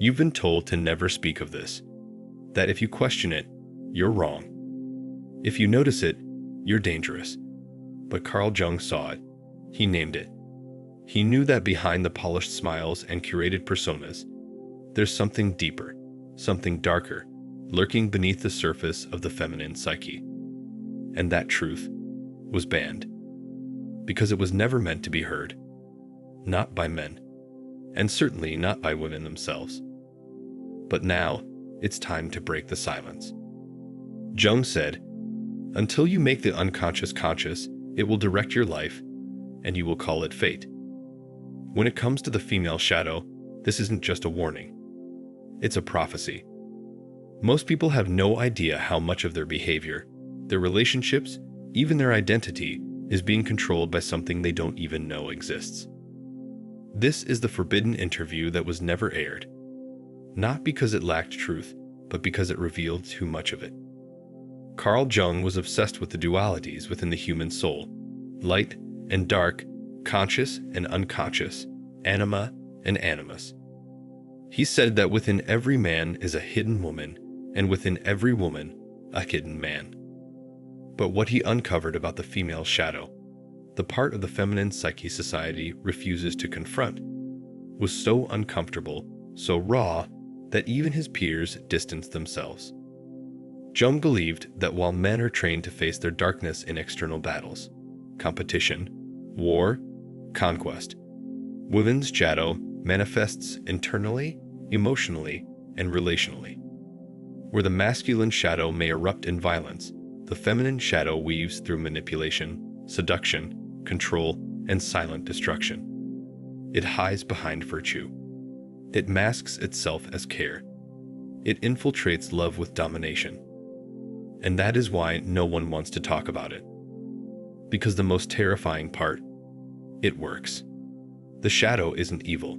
You've been told to never speak of this, that if you question it, you're wrong. If you notice it, you're dangerous. But Carl Jung saw it. He named it. He knew that behind the polished smiles and curated personas, there's something deeper, something darker, lurking beneath the surface of the feminine psyche. And that truth was banned, because it was never meant to be heard. Not by men, and certainly not by women themselves. But now, it's time to break the silence. Jung said, "Until you make the unconscious conscious, it will direct your life, and you will call it fate." When it comes to the female shadow, this isn't just a warning. It's a prophecy. Most people have no idea how much of their behavior, their relationships, even their identity, is being controlled by something they don't even know exists. This is the forbidden interview that was never aired. Not because it lacked truth, but because it revealed too much of it. Carl Jung was obsessed with the dualities within the human soul: light and dark, conscious and unconscious, anima and animus. He said that within every man is a hidden woman, and within every woman, a hidden man. But what he uncovered about the female shadow, the part of the feminine psyche society refuses to confront, was so uncomfortable, so raw, that even his peers distanced themselves. Jung believed that while men are trained to face their darkness in external battles, competition, war, conquest, women's shadow manifests internally, emotionally, and relationally. Where the masculine shadow may erupt in violence, the feminine shadow weaves through manipulation, seduction, control, and silent destruction. It hides behind virtue. It masks itself as care. It infiltrates love with domination. And that is why no one wants to talk about it. Because the most terrifying part, it works. The shadow isn't evil.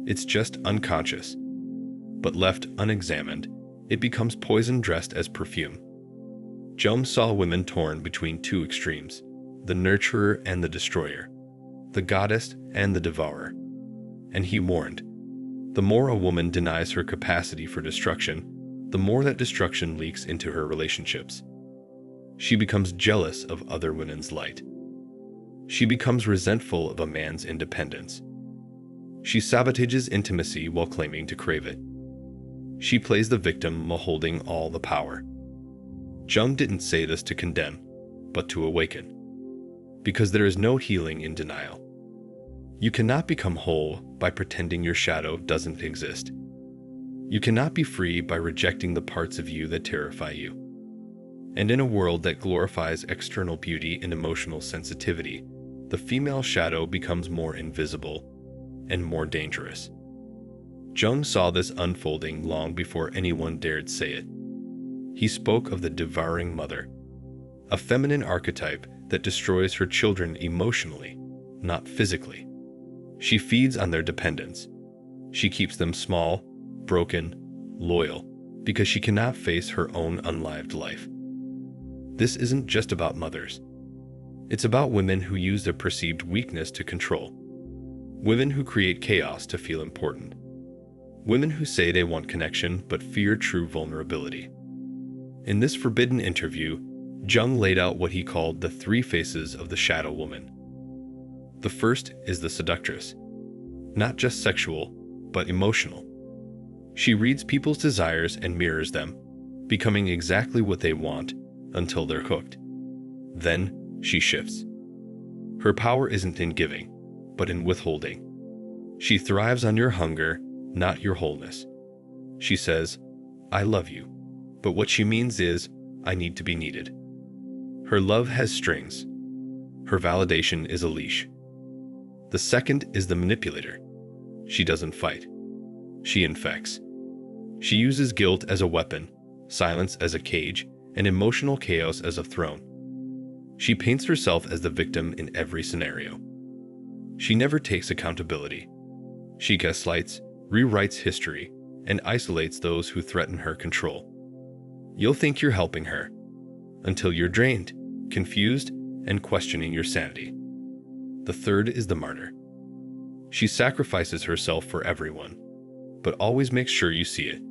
It's just unconscious. But left unexamined, it becomes poison dressed as perfume. Jung saw women torn between two extremes, the nurturer and the destroyer, the goddess and the devourer. And he warned, the more a woman denies her capacity for destruction, the more that destruction leaks into her relationships. She becomes jealous of other women's light. She becomes resentful of a man's independence. She sabotages intimacy while claiming to crave it. She plays the victim while holding all the power. Jung didn't say this to condemn, but to awaken. Because there is no healing in denial. You cannot become whole by pretending your shadow doesn't exist. You cannot be free by rejecting the parts of you that terrify you. And in a world that glorifies external beauty and emotional sensitivity, the female shadow becomes more invisible and more dangerous. Jung saw this unfolding long before anyone dared say it. He spoke of the devouring mother, a feminine archetype that destroys her children emotionally, not physically. She feeds on their dependence. She keeps them small, broken, loyal, because she cannot face her own unlived life. This isn't just about mothers. It's about women who use their perceived weakness to control. Women who create chaos to feel important. Women who say they want connection but fear true vulnerability. In this forbidden interview, Jung laid out what he called the three faces of the shadow woman. The first is the seductress. Not just sexual, but emotional. She reads people's desires and mirrors them, becoming exactly what they want until they're hooked. Then she shifts. Her power isn't in giving, but in withholding. She thrives on your hunger, not your wholeness. She says, "I love you," but what she means is, "I need to be needed." Her love has strings. Her validation is a leash. The second is the manipulator. She doesn't fight. She infects. She uses guilt as a weapon, silence as a cage, and emotional chaos as a throne. She paints herself as the victim in every scenario. She never takes accountability. She gaslights, rewrites history, and isolates those who threaten her control. You'll think you're helping her, until you're drained, confused, and questioning your sanity. The third is the martyr. She sacrifices herself for everyone. but always makes sure you see it.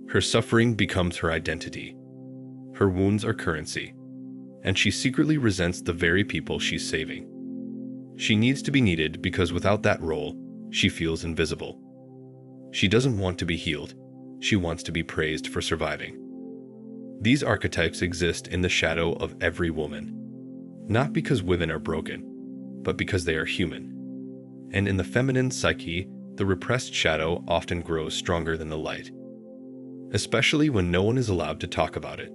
Her suffering becomes her identity. Her wounds are currency, and she secretly resents the very people she's saving. She needs to be needed because without that role, she feels invisible. She doesn't want to be healed. She wants to be praised for surviving. These archetypes exist in the shadow of every woman, not because women are broken, but because they are human. And in the feminine psyche, the repressed shadow often grows stronger than the light, especially when no one is allowed to talk about it.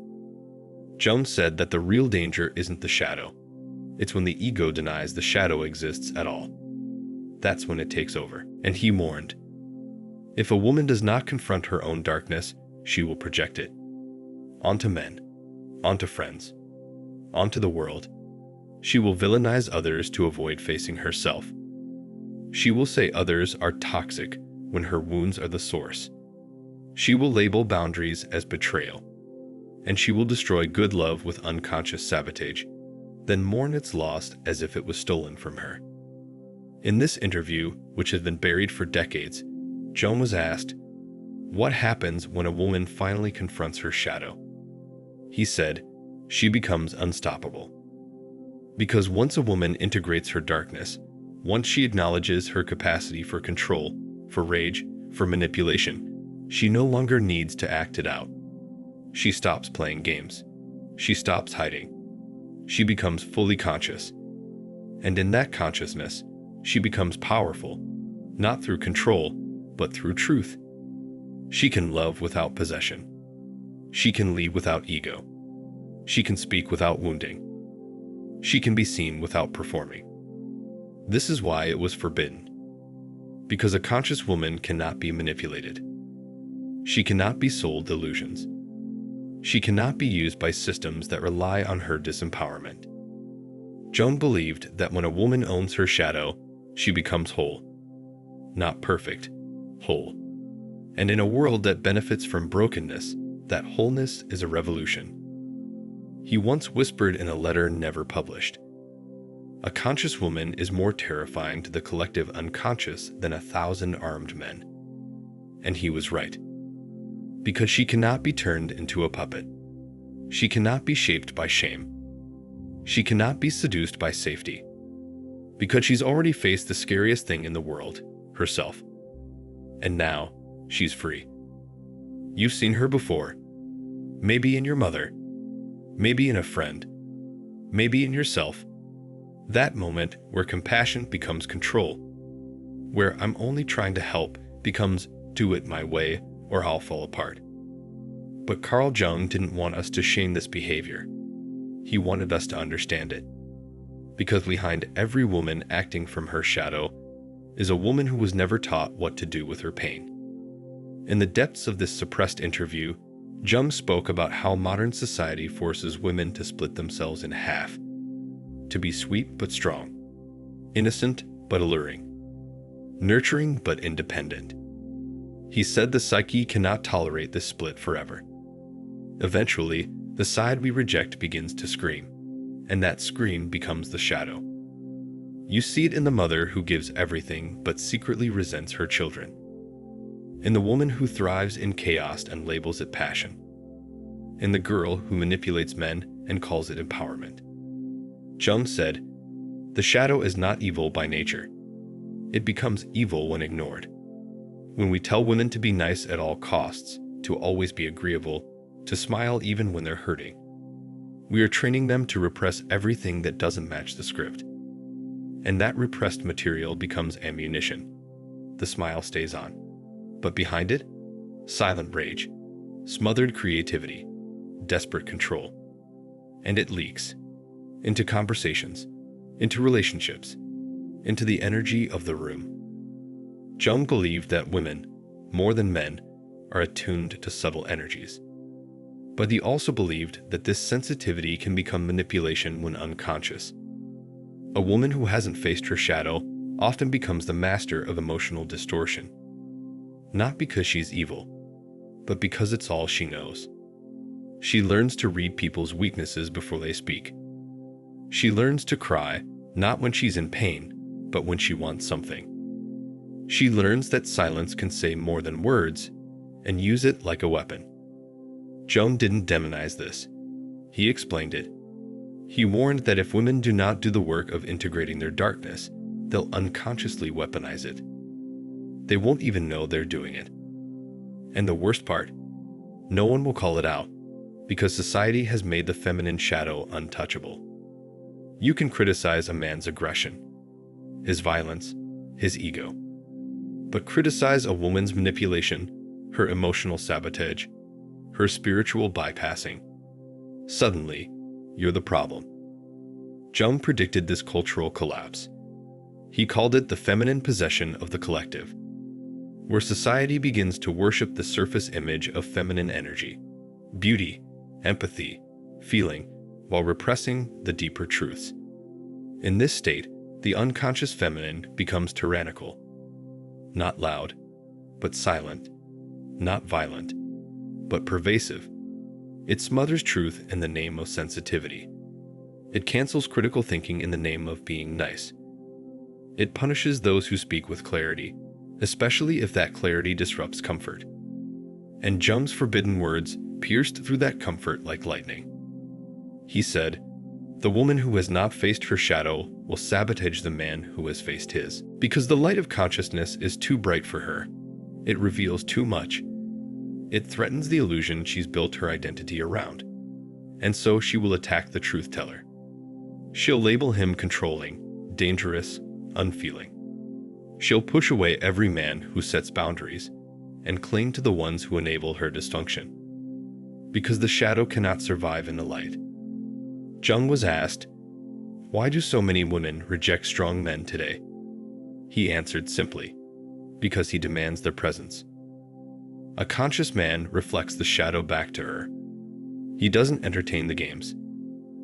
Jung said that the real danger isn't the shadow. It's when the ego denies the shadow exists at all. That's when it takes over. And he warned, if a woman does not confront her own darkness, she will project it onto men, onto friends, onto the world. She will villainize others to avoid facing herself. She will say others are toxic when her wounds are the source. She will label boundaries as betrayal, and she will destroy good love with unconscious sabotage, then mourn its loss as if it was stolen from her. In this interview, which has been buried for decades, Jung was asked, what happens when a woman finally confronts her shadow? He said, she becomes unstoppable. Because once a woman integrates her darkness, once she acknowledges her capacity for control, for rage, for manipulation, she no longer needs to act it out. She stops playing games. She stops hiding. She becomes fully conscious. And in that consciousness, she becomes powerful, not through control, but through truth. She can love without possession. She can lead without ego. She can speak without wounding. She can be seen without performing. This is why it was forbidden. Because a conscious woman cannot be manipulated. She cannot be sold illusions. She cannot be used by systems that rely on her disempowerment. Jung believed that when a woman owns her shadow, she becomes whole. Not perfect, whole. And in a world that benefits from brokenness, that wholeness is a revolution. He once whispered in a letter never published, a conscious woman is more terrifying to the collective unconscious than 1,000 armed men. And he was right. Because she cannot be turned into a puppet. She cannot be shaped by shame. She cannot be seduced by safety. Because she's already faced the scariest thing in the world, herself. And now, she's free. You've seen her before. Maybe in your mother. Maybe in a friend. Maybe in yourself. That moment where compassion becomes control. Where I'm only trying to help becomes do it my way or I'll fall apart. But Carl Jung didn't want us to shame this behavior. He wanted us to understand it. Because behind every woman acting from her shadow is a woman who was never taught what to do with her pain. In the depths of this suppressed interview, Jung spoke about how modern society forces women to split themselves in half, to be sweet but strong, innocent but alluring, nurturing but independent. He said the psyche cannot tolerate this split forever. Eventually, the side we reject begins to scream, and that scream becomes the shadow. You see it in the mother who gives everything but secretly resents her children. In the woman who thrives in chaos and labels it passion. In the girl who manipulates men and calls it empowerment. Jung said, the shadow is not evil by nature. It becomes evil when ignored. When we tell women to be nice at all costs, to always be agreeable, to smile even when they're hurting, we are training them to repress everything that doesn't match the script. And that repressed material becomes ammunition. The smile stays on. But behind it, silent rage, smothered creativity, desperate control. And it leaks into conversations, into relationships, into the energy of the room. Jung believed that women, more than men, are attuned to subtle energies. But he also believed that this sensitivity can become manipulation when unconscious. A woman who hasn't faced her shadow often becomes the master of emotional distortion. Not because she's evil, but because it's all she knows. She learns to read people's weaknesses before they speak. She learns to cry, not when she's in pain, but when she wants something. She learns that silence can say more than words and use it like a weapon. Jung didn't demonize this. He explained it. He warned that if women do not do the work of integrating their darkness, they'll unconsciously weaponize it. They won't even know they're doing it. And the worst part, no one will call it out, because society has made the feminine shadow untouchable. You can criticize a man's aggression, his violence, his ego. But criticize a woman's manipulation, her emotional sabotage, her spiritual bypassing. Suddenly, you're the problem. Jung predicted this cultural collapse. He called it the feminine possession of the collective, where society begins to worship the surface image of feminine energy, beauty, empathy, feeling, while repressing the deeper truths. In this state, the unconscious feminine becomes tyrannical. Not loud, but silent. Not violent, but pervasive. It smothers truth in the name of sensitivity. It cancels critical thinking in the name of being nice. It punishes those who speak with clarity, especially if that clarity disrupts comfort. And Jung's forbidden words pierced through that comfort like lightning. He said, "The woman who has not faced her shadow will sabotage the man who has faced his, because the light of consciousness is too bright for her. It reveals too much. It threatens the illusion she's built her identity around. And so she will attack the truth teller. She'll label him controlling, dangerous, unfeeling. She'll push away every man who sets boundaries and cling to the ones who enable her dysfunction. Because the shadow cannot survive in the light." Jung was asked, "Why do so many women reject strong men today?" He answered simply, "Because he demands their presence." A conscious man reflects the shadow back to her. He doesn't entertain the games.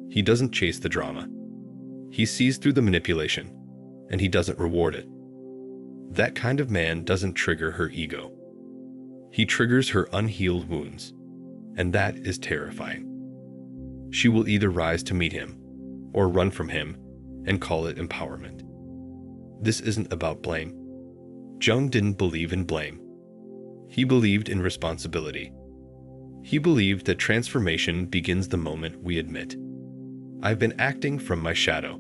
He doesn't chase the drama. He sees through the manipulation, and he doesn't reward it. That kind of man doesn't trigger her ego. He triggers her unhealed wounds, and that is terrifying. She will either rise to meet him, or run from him and call it empowerment. This isn't about blame. Jung didn't believe in blame. He believed in responsibility. He believed that transformation begins the moment we admit, "I've been acting from my shadow.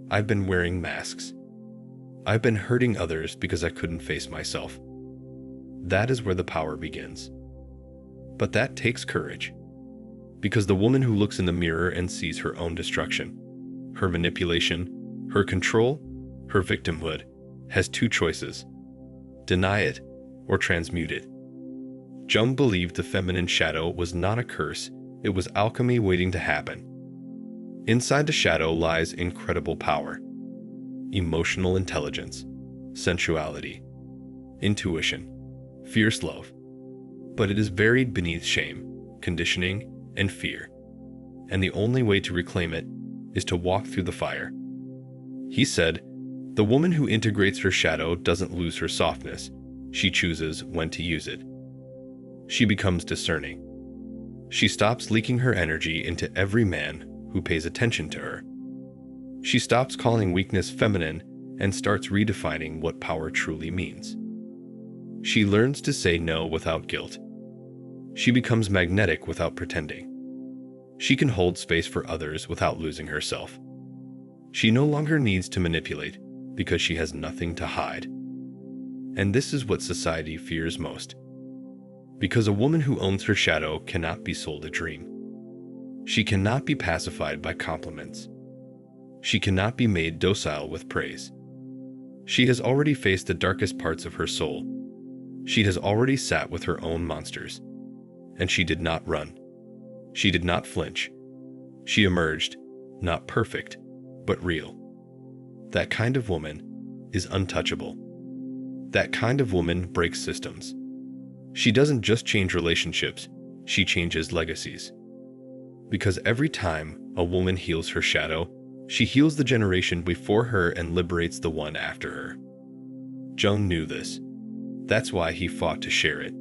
I've been wearing masks. I've been hurting others because I couldn't face myself." That is where the power begins. But that takes courage. Because the woman who looks in the mirror and sees her own destruction, her manipulation, her control, her victimhood, has two choices: deny it or transmute it. Jung believed the feminine shadow was not a curse, it was alchemy waiting to happen. Inside the shadow lies incredible power, emotional intelligence, sensuality, intuition, fierce love. But it is buried beneath shame, conditioning, and fear. And the only way to reclaim it is to walk through the fire. He said, "The woman who integrates her shadow doesn't lose her softness. She chooses when to use it. She becomes discerning. She stops leaking her energy into every man who pays attention to her. She stops calling weakness feminine and starts redefining what power truly means. She learns to say no without guilt. She becomes magnetic without pretending. She can hold space for others without losing herself. She no longer needs to manipulate because she has nothing to hide." And this is what society fears most. Because a woman who owns her shadow cannot be sold a dream. She cannot be pacified by compliments. She cannot be made docile with praise. She has already faced the darkest parts of her soul. She has already sat with her own monsters. And she did not run. She did not flinch. She emerged, not perfect, but real. That kind of woman is untouchable. That kind of woman breaks systems. She doesn't just change relationships, she changes legacies. Because every time a woman heals her shadow, she heals the generation before her and liberates the one after her. Jung knew this. That's why he fought to share it.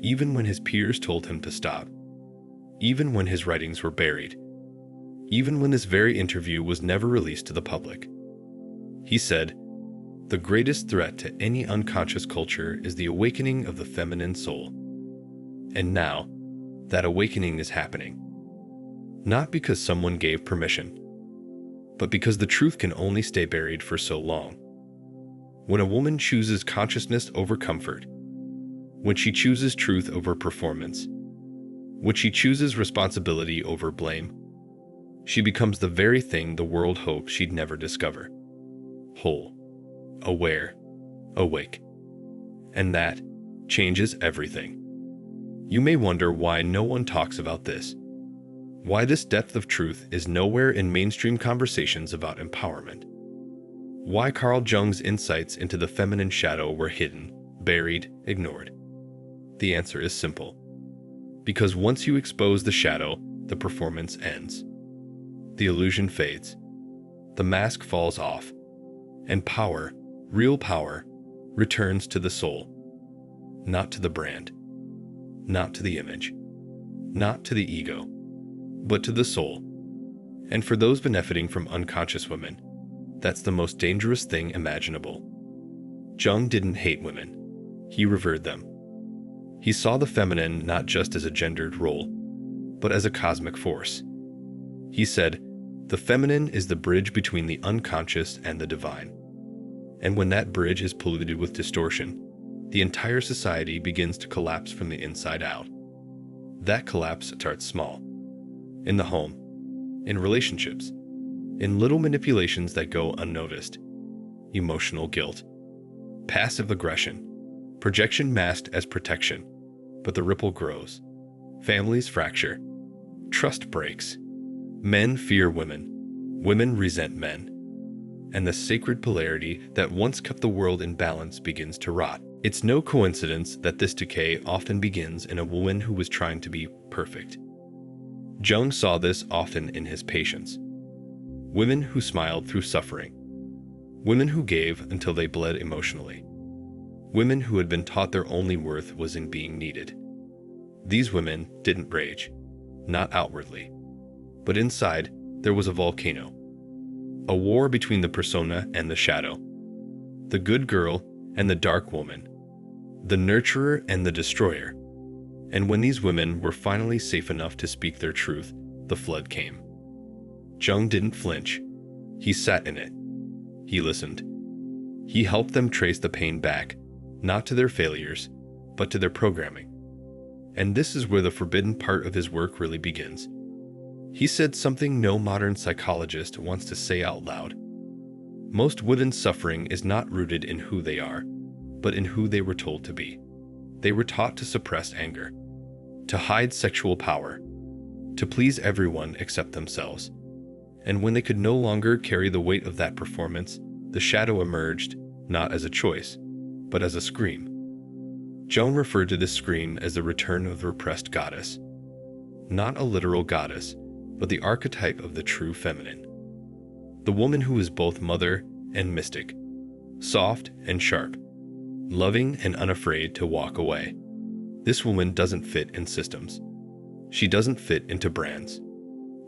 Even when his peers told him to stop. Even when his writings were buried. Even when this very interview was never released to the public. He said, The greatest threat to any unconscious culture is the awakening of the feminine soul. And now, that awakening is happening. Not because someone gave permission, but because the truth can only stay buried for so long. When a woman chooses consciousness over comfort, when she chooses truth over performance, when she chooses responsibility over blame, she becomes the very thing the world hoped she'd never discover. Whole, aware, awake. And that changes everything. You may wonder why no one talks about this. Why this depth of truth is nowhere in mainstream conversations about empowerment. Why Carl Jung's insights into the feminine shadow were hidden, buried, ignored. The answer is simple. Because once you expose the shadow, the performance ends. The illusion fades. The mask falls off. And power, real power, returns to the soul. Not to the brand. Not to the image. Not to the ego. But to the soul. And for those benefiting from unconscious women, that's the most dangerous thing imaginable. Jung didn't hate women. He revered them. He saw the feminine not just as a gendered role, but as a cosmic force. He said, "The feminine is the bridge between the unconscious and the divine. And when that bridge is polluted with distortion, the entire society begins to collapse from the inside out. That collapse starts small. In the home, in relationships, in little manipulations that go unnoticed. Emotional guilt, passive aggression, projection masked as protection, but the ripple grows. Families fracture. Trust breaks. Men fear women. Women resent men. And the sacred polarity that once kept the world in balance begins to rot. It's no coincidence that this decay often begins in a woman who was trying to be perfect. Jung saw this often in his patients. Women who smiled through suffering. Women who gave until they bled emotionally. Women who had been taught their only worth was in being needed. These women didn't rage, not outwardly. But inside, there was a volcano. A war between the persona and the shadow. The good girl and the dark woman. The nurturer and the destroyer. And when these women were finally safe enough to speak their truth, the flood came. Jung didn't flinch. He sat in it. He listened. He helped them trace the pain back, not to their failures, but to their programming. And this is where the forbidden part of his work really begins. He said something no modern psychologist wants to say out loud. Most women's suffering is not rooted in who they are, but in who they were told to be. They were taught to suppress anger, to hide sexual power, to please everyone except themselves. And when they could no longer carry the weight of that performance, the shadow emerged, not as a choice, but as a scream. Jung referred to this scream as the return of the repressed goddess. Not a literal goddess, but the archetype of the true feminine. The woman who is both mother and mystic, soft and sharp, loving and unafraid to walk away. This woman doesn't fit in systems. She doesn't fit into brands.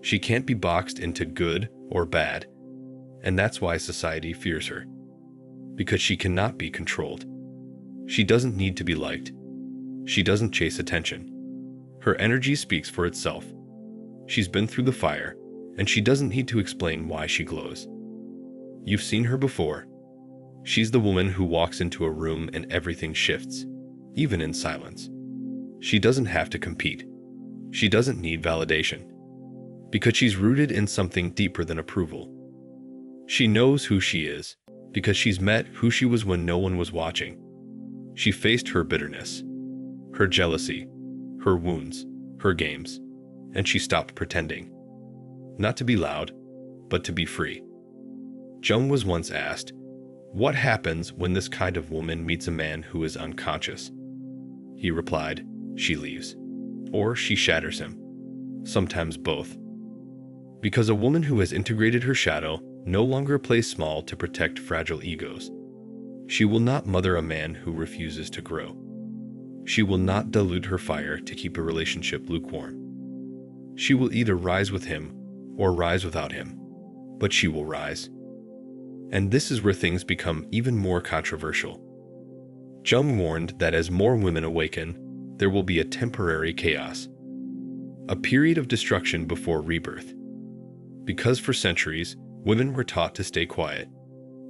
She can't be boxed into good or bad, and that's why society fears her. Because she cannot be controlled. She doesn't need to be liked. She doesn't chase attention. Her energy speaks for itself. She's been through the fire, and she doesn't need to explain why she glows. You've seen her before. She's the woman who walks into a room and everything shifts, even in silence. She doesn't have to compete. She doesn't need validation. Because she's rooted in something deeper than approval. She knows who she is, because she's met who she was when no one was watching. She faced her bitterness, her jealousy, her wounds, her games, and she stopped pretending. Not to be loud, but to be free. Jung was once asked, "What happens when this kind of woman meets a man who is unconscious?" He replied, "She leaves. Or she shatters him. Sometimes both." Because a woman who has integrated her shadow no longer plays small to protect fragile egos. She will not mother a man who refuses to grow. She will not dilute her fire to keep a relationship lukewarm. She will either rise with him or rise without him, but she will rise. And this is where things become even more controversial. Jung warned that as more women awaken, there will be a temporary chaos, a period of destruction before rebirth. Because for centuries, women were taught to stay quiet,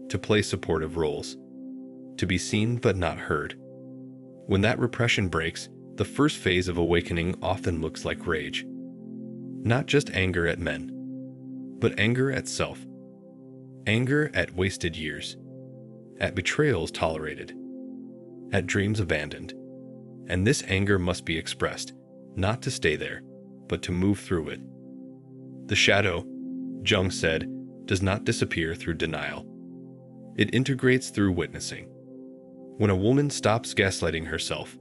to play supportive roles, to be seen but not heard. When that repression breaks, the first phase of awakening often looks like rage. Not just anger at men, but anger at self. Anger at wasted years, at betrayals tolerated, at dreams abandoned. And this anger must be expressed, not to stay there, but to move through it. The shadow, Jung said, does not disappear through denial. It integrates through witnessing. When a woman stops gaslighting herself,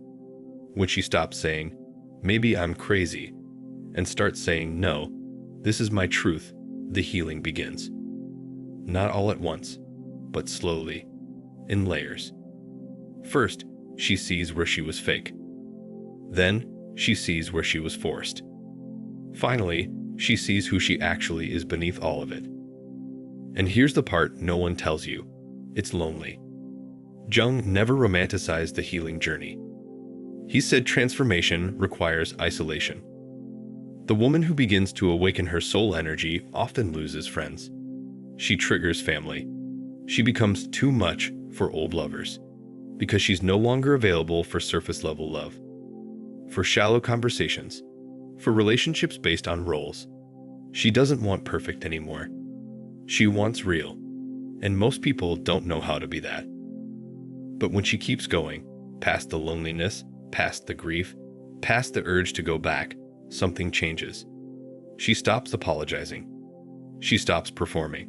when she stops saying, "Maybe I'm crazy," and starts saying, "No, this is my truth," the healing begins. Not all at once, but slowly, in layers. First, she sees where she was fake. Then, she sees where she was forced. Finally, she sees who she actually is beneath all of it. And here's the part no one tells you. It's lonely. Jung never romanticized the healing journey. He said transformation requires isolation. The woman who begins to awaken her soul energy often loses friends. She triggers family. She becomes too much for old lovers, because she's no longer available for surface-level love, for shallow conversations, for relationships based on roles. She doesn't want perfect anymore. She wants real, and most people don't know how to be that. But when she keeps going, past the loneliness, past the grief, past the urge to go back, something changes. She stops apologizing. She stops performing.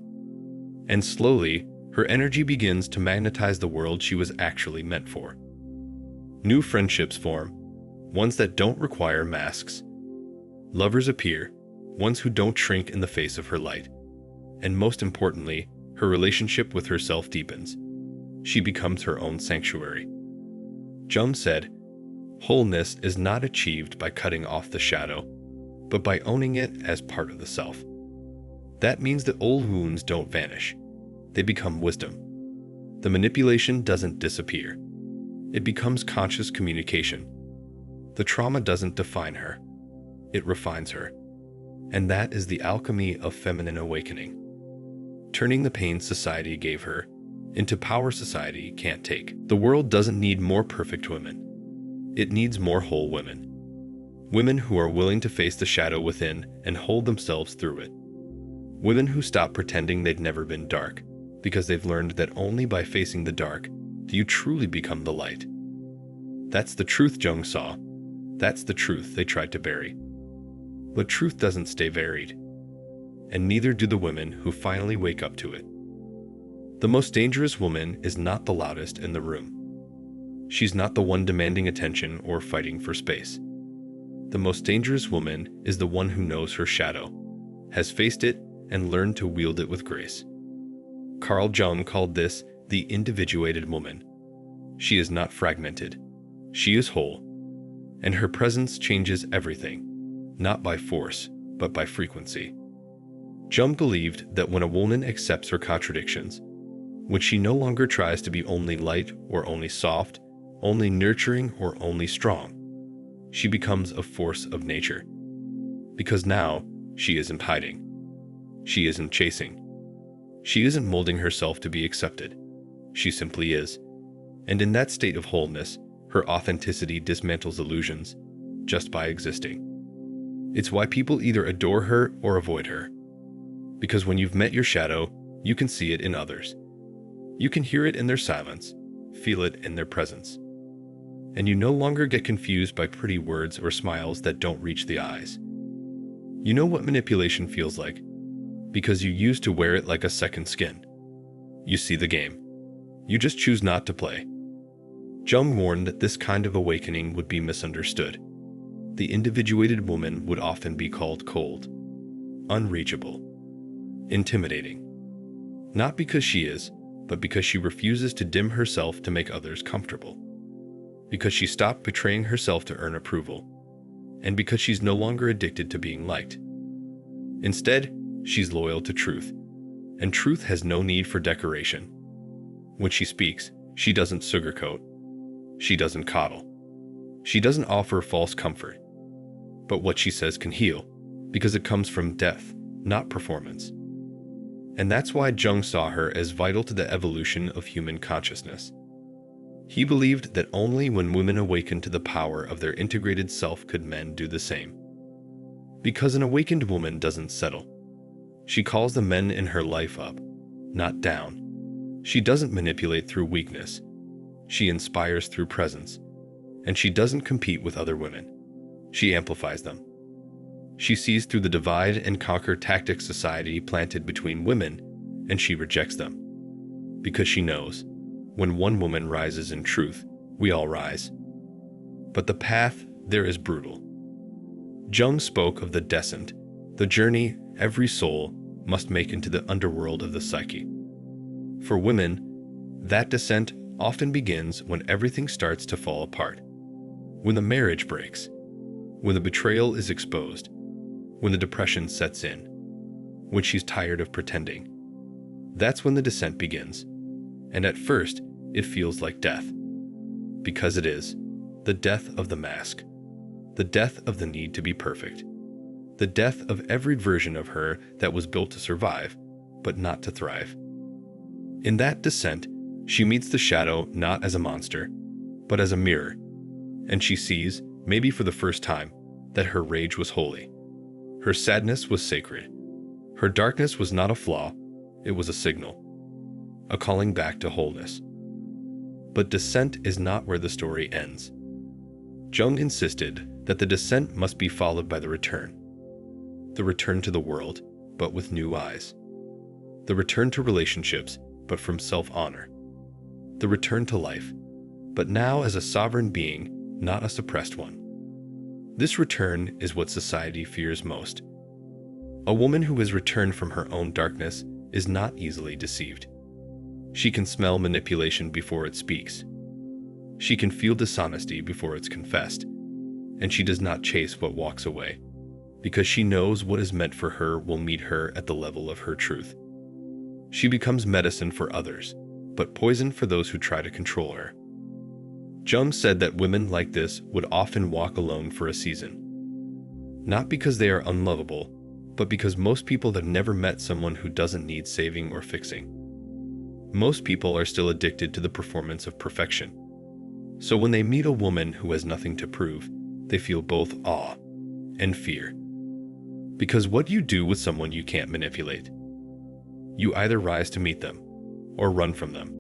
And slowly, her energy begins to magnetize the world she was actually meant for. New friendships form, ones that don't require masks. Lovers appear, ones who don't shrink in the face of her light. And most importantly, her relationship with herself deepens. She becomes her own sanctuary. Jung said, "Wholeness is not achieved by cutting off the shadow, but by owning it as part of the self." That means that old wounds don't vanish. They become wisdom. The manipulation doesn't disappear. It becomes conscious communication. The trauma doesn't define her. It refines her. And that is the alchemy of feminine awakening. Turning the pain society gave her into power society can't take. The world doesn't need more perfect women. It needs more whole women. Women who are willing to face the shadow within and hold themselves through it. Women who stop pretending they've never been dark, because they've learned that only by facing the dark do you truly become the light. That's the truth Jung saw. That's the truth they tried to bury. But truth doesn't stay buried. And neither do the women who finally wake up to it. The most dangerous woman is not the loudest in the room. She's not the one demanding attention or fighting for space. The most dangerous woman is the one who knows her shadow, has faced it, and learned to wield it with grace. Carl Jung called this the individuated woman. She is not fragmented. She is whole. And her presence changes everything, not by force, but by frequency. Jung believed that when a woman accepts her contradictions, when she no longer tries to be only light or only soft, only nurturing or only strong, she becomes a force of nature. Because now, she isn't hiding. She isn't chasing. She isn't molding herself to be accepted. She simply is. And in that state of wholeness, her authenticity dismantles illusions just by existing. It's why people either adore her or avoid her. Because when you've met your shadow, you can see it in others. You can hear it in their silence, feel it in their presence. And you no longer get confused by pretty words or smiles that don't reach the eyes. You know what manipulation feels like, because you used to wear it like a second skin. You see the game. You just choose not to play. Jung warned that this kind of awakening would be misunderstood. The individuated woman would often be called cold, unreachable, intimidating. Not because she is, but because she refuses to dim herself to make others comfortable. Because she stopped betraying herself to earn approval. And because she's no longer addicted to being liked. Instead, she's loyal to truth. and truth has no need for decoration. When she speaks, she doesn't sugarcoat. She doesn't coddle. She doesn't offer false comfort. But what she says can heal, because it comes from depth, not performance. And that's why Jung saw her as vital to the evolution of human consciousness. He believed that only when women awakened to the power of their integrated self could men do the same. Because an awakened woman doesn't settle. She calls the men in her life up, not down. She doesn't manipulate through weakness. She inspires through presence. And she doesn't compete with other women. She amplifies them. She sees through the divide and conquer tactic society planted between women, and she rejects them. Because she knows, when one woman rises in truth, we all rise. But the path there is brutal. Jung spoke of the descent, the journey every soul must make into the underworld of the psyche. For women, that descent often begins when everything starts to fall apart. When the marriage breaks, when the betrayal is exposed, when the depression sets in, when she's tired of pretending. That's when the descent begins. And at first, it feels like death. Because it is, the death of the mask, the death of the need to be perfect, the death of every version of her that was built to survive, but not to thrive. In that descent, she meets the shadow not as a monster, but as a mirror, and she sees, maybe for the first time, that her rage was holy. Her sadness was sacred. Her darkness was not a flaw, it was a signal, a calling back to wholeness. But descent is not where the story ends. Jung insisted that the descent must be followed by the return to the world, but with new eyes. The return to relationships, but from self-honor. The return to life, but now as a sovereign being, not a suppressed one. This return is what society fears most. A woman who has returned from her own darkness is not easily deceived. She can smell manipulation before it speaks. She can feel dishonesty before it's confessed. And she does not chase what walks away, because she knows what is meant for her will meet her at the level of her truth. She becomes medicine for others, but poison for those who try to control her. Jung said that women like this would often walk alone for a season. Not because they are unlovable, but because most people have never met someone who doesn't need saving or fixing. Most people are still addicted to the performance of perfection. So when they meet a woman who has nothing to prove, they feel both awe and fear. Because what do you do with someone you can't manipulate? You either rise to meet them or run from them.